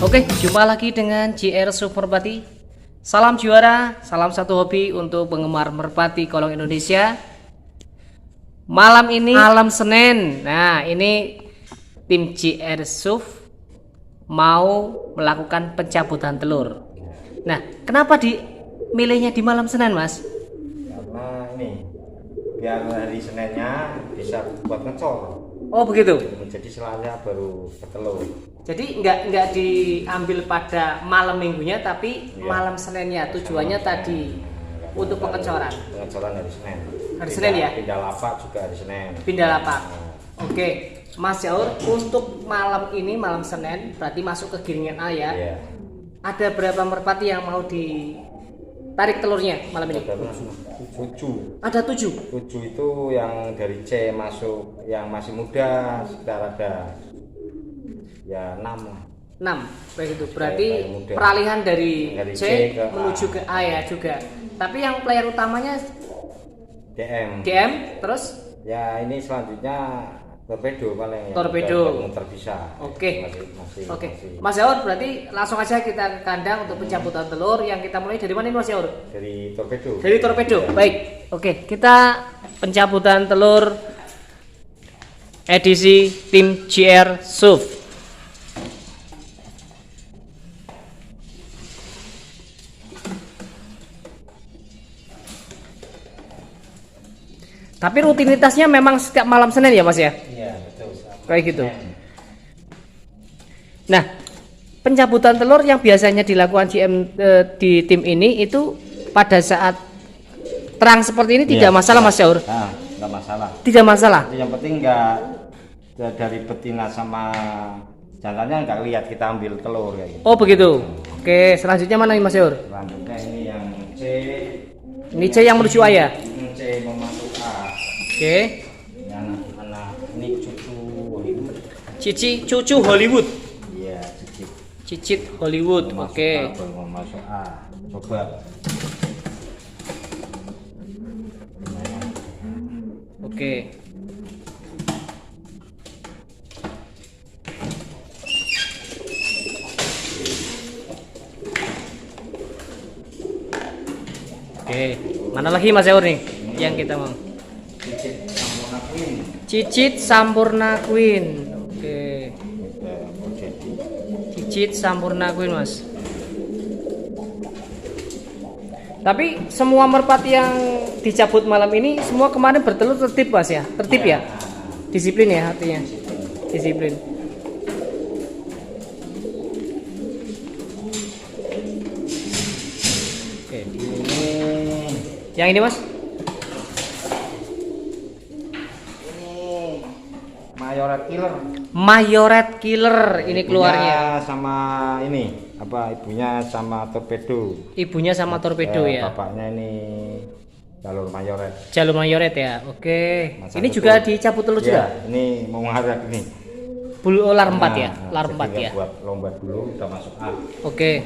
Oke, jumpa lagi dengan JR Suf Merpati. Salam juara, salam satu hobi untuk penggemar merpati kolong Indonesia. Malam ini malam Senin. Nah, ini tim JR Suf mau melakukan pencabutan telur. Nah, kenapa milihnya di malam Senin, Mas? Karena ini biar hari Seninnya bisa buat ngecor. Oh, begitu. Jadi setelahnya baru bertelur. Jadi nggak diambil pada malam minggunya, tapi Iya. malam Seninnya. Tujuannya tadi untuk pengecoran. Pengecoran hari Senin. Hari Senin ya? Pindah lapak juga hari Senin. Pindah lapak. Oke, Mas Jaur, untuk malam ini malam Senin berarti masuk ke giringan A ya. Iya. Ada berapa merpati yang mau ditarik telurnya malam ini? Ada 7. Ada 7. 7 itu yang dari C masuk, yang masih muda sekitar ada ya 6 lah. 6. Baik itu. Berarti Player muda. peralihan dari Dari C C ke menuju A. ke A ya juga. Tapi yang player utamanya DM. terus Ya ini selanjutnya torpedo paling. Torpedo. Yang muter bisa. Oke. Masih. Oke, Mas Jaur, berarti langsung aja kita ke kandang untuk pencabutan telur. Yang kita mulai dari mana ini, Mas Jaur? Dari torpedo. Dari torpedo. Baik. Oke, kita pencabutan telur edisi tim JR Suf. Tapi rutinitasnya memang setiap malam Senin ya, Mas ya? Iya, betul. Kayak gitu. Nah, pencabutan telur yang biasanya dilakukan di tim ini itu pada saat terang seperti ini tidak masalah, Mas Jaur? Nah, nggak masalah. Tidak masalah. Yang penting nggak dari betina sama jantannya nggak lihat kita ambil telur kayak gitu. Oh begitu. Oke, selanjutnya mana nih, Mas Jaur? Selanjutnya ini yang C. Ini C yang menuju A ya? C mau masuk A. Oke. Yang mana? Ini cucu Hollywood. Cucu Hollywood. Iya, cicit. Cicit Hollywood. Mau masuk Oke. A, baru mau masuk A. Coba. Oke. Oke, mana lagi Mas Jaur nih yang kita mau? Cicit Sampurna Queen. Cicit Sampurna Queen. Oke. Udah mau jadi. Cicit Sampurna Queen, Mas. Tapi semua merpati yang dicabut malam ini semua kemarin bertelur tertib, Mas ya? Tertib ya? Disiplin ya artinya. Disiplin. Oke. Yang ini, Mas? Ini Mayoret Killer. Mayoret Killer ini Ibunya keluarnya. sama ini apa ibunya sama torpedo. Ibunya sama torpedo ya. Bapaknya ini jalur Mayoret. Jalur Mayoret ya. Oke. Masa Ini itu. juga dicabut telur juga. Ya, ini mau mengharap ini. Bulu lar 4 ya. Nah, Lar jadi 4 nggak ya. Buat lomba dulu udah masuk A. Oke.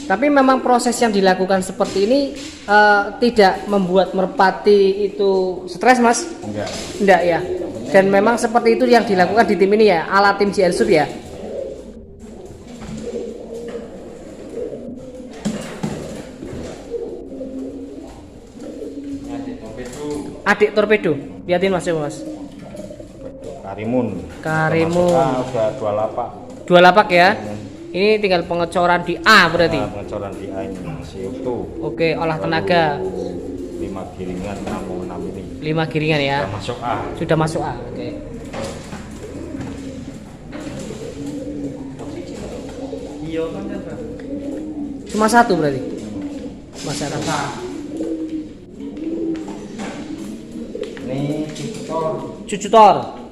Tapi memang proses yang dilakukan seperti ini tidak membuat merpati itu stres, Mas? Enggak. Enggak ya. Dan memang seperti itu yang dilakukan di tim ini ya, ala tim JR Suf ya. Ini adik torpedo. Adik torpedo, liatin Mas, coba Mas. Karimun. Karimun. Udah masuk A, udah 2 lapak. 2 lapak ya. Ini tinggal pengecoran di A berarti. Nah, pengecoran di A ini masih utuh. Oke, olah tenaga 5 giringan 6 ini. 5 giringan ya. Udah masuk A. Sudah masuk A. Oke. Cuma 1 berarti. Masyarakat. Ini tutor. Cucu tor.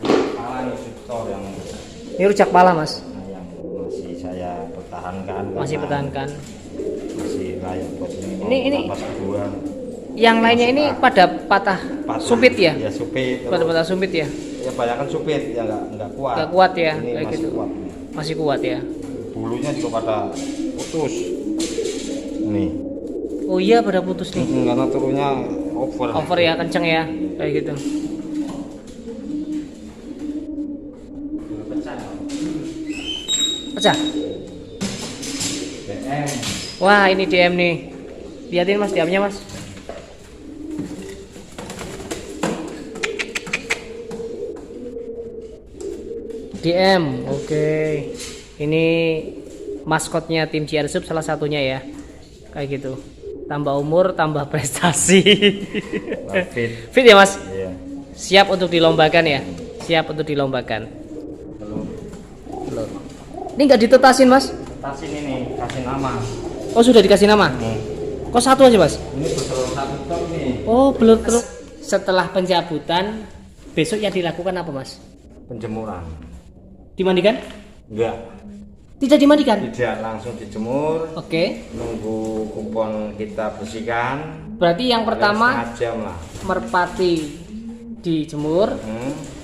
Kepala ini tutor yang Ini rujak pala, Mas. yang masih saya pertahankan. Masih karena pertahankan. Masih layak buat Ini pas kedua. Yang lainnya ini pada patah sumpit ya? Ya supit. Pada patah sumpit ya? Ya banyak kan supit ya nggak kuat. Nggak kuat ya, Ini kayak masih gitu. kuat. Masih kuat ya. Bulunya juga pada putus. Nih. Oh iya, pada putus nih. Karena turunnya over. Over ya, kenceng ya, kayak gitu. Pecah. DM. Wah, ini DM nih. Lihatin Mas DM-nya Mas. DM, oke. Ini maskotnya tim JR Sub salah satunya ya. Kayak gitu. Tambah umur, tambah prestasi. Fit. Fit ya Mas? Iya. Siap untuk dilombakan ya? Siap untuk dilombakan. Belum. Ini nggak ditetasin Mas? Tasin ini, kasih nama. Oh sudah dikasih nama? Kok satu aja Mas? Ini betul satu ton nih. Oh belum terus. Setelah pencabutan, besok yang dilakukan apa Mas? Penjemuran. Dimandikan? Enggak. Tidak dimandikan? Tidak, langsung dijemur. Oke. Nunggu kupon kita bersihkan. Berarti yang pertama setengah jam lah. merpati dijemur,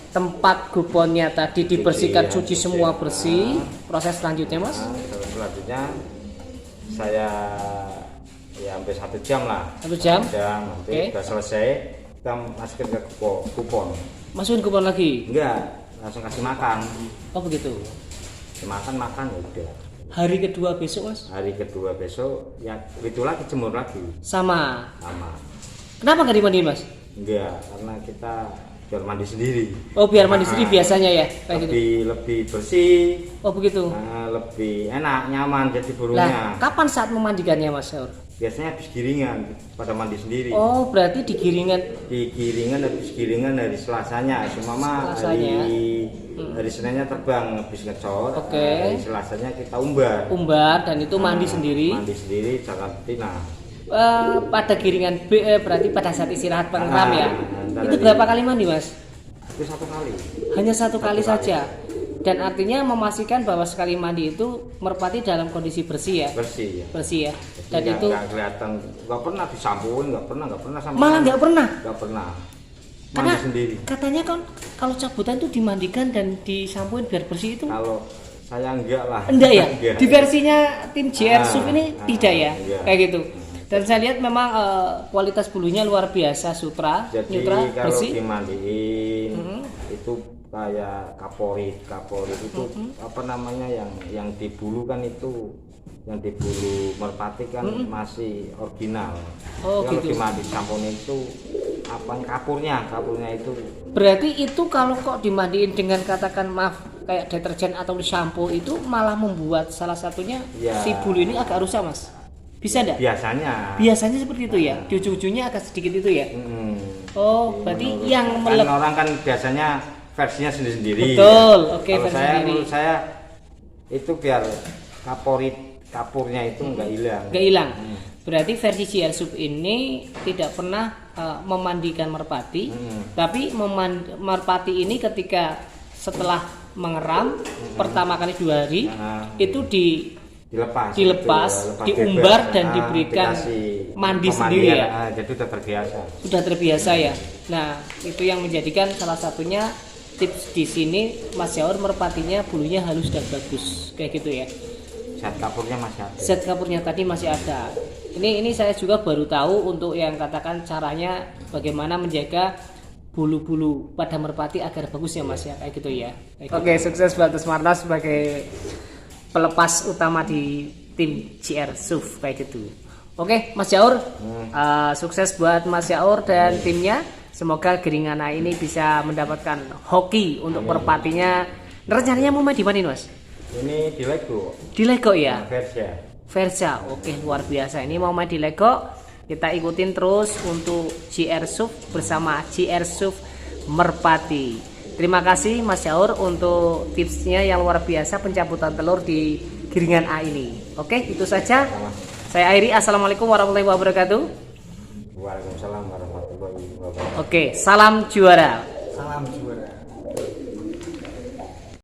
tempat guponnya tadi dibersihkan, cuci semua bersih. Proses selanjutnya Mas? Nah, terus selanjutnya saya ya hampir 1 jam lah. 1 jam? Nanti udah selesai kita masukin ke kupon. Masukin kupon lagi? Enggak, langsung kasih makan. Oh begitu. Makan ya udah. Hari kedua besok Mas? Hari kedua besok ya itu lagi jemur lagi. Sama. Kenapa nggak dimandiin Mas? Enggak, karena kita biar mandi sendiri. Oh biar mandi sendiri biasanya ya kayak lebih bersih. Oh begitu. Lebih enak, nyaman jadi burungnya. Nah, kapan saat memandikannya Mas Syaur? Biasanya habis giringan pada mandi sendiri. Oh berarti di giringan? Habis giringan dari Selasanya. Semama hari Seninnya terbang habis ngecor. Oke. Hari Selasanya kita umbar. Dan itu mandi sendiri. Mandi sendiri jangan betina. Pada giringan berarti pada saat istirahat pengeram ya. Itu berapa kali mandi Mas? Itu 1 kali. Hanya 1 kali saja. Dan artinya memastikan bahwa sekali mandi itu merpati dalam kondisi bersih ya. Bersih ya. Dan jadi itu nggak kelihatan, nggak pernah disampuin, nggak pernah sama. Malah nggak pernah. Mandi Karena sendiri. Katanya kan kalau cabutan itu dimandikan dan disampuin biar bersih itu. Kalau saya enggak lah. Enggak ya. Di versinya tim JR Sub ini tidak ya. Enggak. Kayak gitu. Dan saya lihat memang kualitas bulunya luar biasa, sutra, jadi neutral, kalau bersih. dimandiin itu kayak kaporit itu apa namanya yang di bulu kan itu, yang di bulu merpati kan masih original. Oh, kalau gitu. dimandi samponya itu apanya kapurnya itu. Berarti itu kalau kok dimandiin dengan katakan maaf kayak deterjen atau shampoo itu malah membuat salah satunya Ya. si bulu ini agak rusak Mas. Bisa enggak? Biasanya seperti itu ya. Di ujung-ujungnya agak sedikit itu ya. Oh, berarti yang orang kan biasanya versinya sendiri-sendiri. Betul. Ya. Oke, Kalau versi saya, sendiri. menurut saya itu biar kapurnya itu nggak hilang. Nggak hilang. Berarti versi JR Sub ini tidak pernah memandikan merpati, tapi merpati ini ketika setelah mengeram pertama kali 2 hari itu dilepas, diumbar dan diberikan mandi sendiri ya. Jadi udah terbiasa. Sudah terbiasa ya. Nah, itu yang menjadikan salah satunya tips di sini Mas Syaur merpatinya bulunya halus dan bagus kayak gitu ya. Zat kapurnya masih ada. Zat kapurnya tadi masih ada. Ini saya juga baru tahu untuk yang katakan caranya bagaimana menjaga bulu-bulu pada merpati agar bagus ya Mas ya kayak gitu ya. Oke, sukses buat Marta sebagai pelepas utama di tim JR Sub kayak gitu. Oke, Mas Syaur, sukses buat Mas Syaur dan timnya. Semoga Geringana ini bisa mendapatkan hoki untuk merpatinya. Rencananya mau main di mana Mas? Ini di Lego. Di Lego ya? Versa. Oke, luar biasa. Ini mau main di Lego. Kita ikutin terus untuk JR Sub bersama JR Sub Merpati. Terima kasih Mas Syaur untuk tipsnya yang luar biasa pencabutan telur di Giringan A ini. Oke, itu saja. Saya akhiri. Assalamualaikum warahmatullahi wabarakatuh. Waalaikumsalam warahmatullahi wabarakatuh. Oke, salam juara. Salam juara.